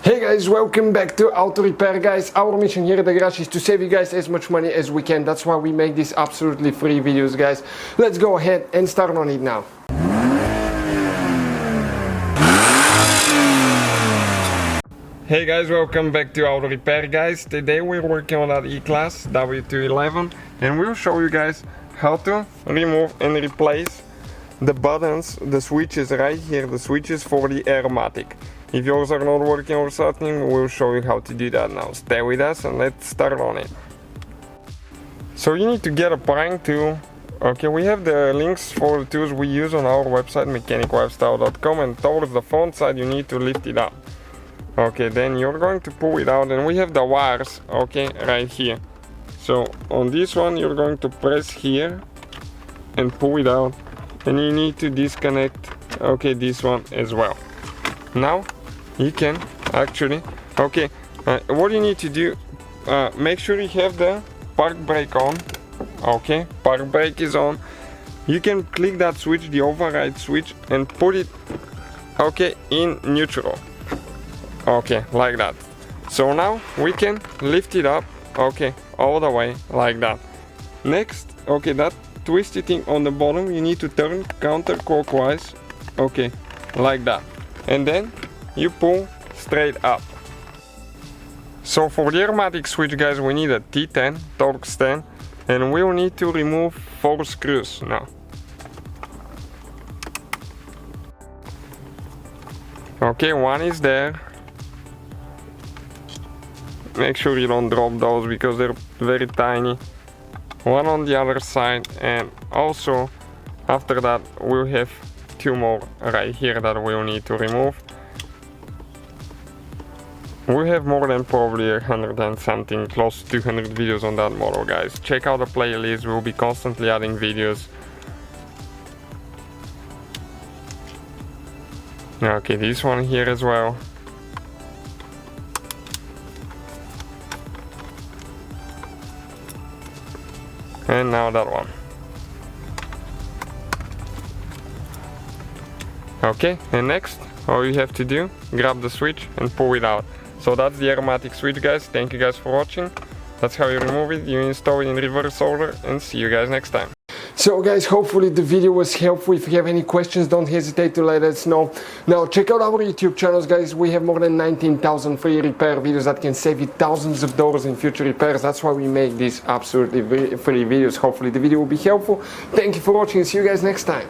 Hey guys, welcome back to Auto Repair guys. Our mission here at the garage is to save you guys as much money as we can. That's why we make these absolutely free videos guys. Let's go ahead and start on it now. Hey guys, welcome back to Auto Repair guys. Today we're working on that E-Class W211 and we'll show you guys how to remove and replace the buttons, the switches right here, the switches for the Airmatic. If yours are not working or something, we'll show you how to do that now. Stay with us and let's start on it. So you need to get a prying tool. Okay, we have the links for the tools we use on our website mechaniclifestyle.com, and towards the front side you need to lift it up. Okay, then you're going to pull it out and we have the wires, okay, right here. So on this one you're going to press here and pull it out, and you need to disconnect, okay, this one as well. Now you can actually, okay, what you need to do, make sure you have the park brake on. Okay, park brake is on. You can click that switch, the override switch, and put it, okay, in neutral. Okay, like that. So now we can lift it up, okay, all the way like that. Next, okay, that twisty thing on the bottom you need to turn counterclockwise, okay, like that. And then you pull straight up. So for the Airmatic switch guys, we need a T10 torque stand, and we'll need to remove 4 screws now. Okay, one is there. Make sure you don't drop those because they're very tiny. One on the other side, and also after that we'll have 2 more right here that we'll need to remove. We have more than probably 100 and something, close to 200 videos on that model guys. Check out the playlist, we'll be constantly adding videos. Okay, this one here as well. And now that one. Okay, and next all you have to do, grab the switch and pull it out. So that's the Airmatic switch guys. Thank you guys for watching. That's how you remove it. You install it in reverse order, and see you guys next time. So guys, hopefully the video was helpful. If you have any questions, don't hesitate to let us know. Now check out our YouTube channels guys. We have more than 19,000 free repair videos that can save you thousands of dollars in future repairs. That's why we make these absolutely free videos. Hopefully the video will be helpful. Thank you for watching. See you guys next time.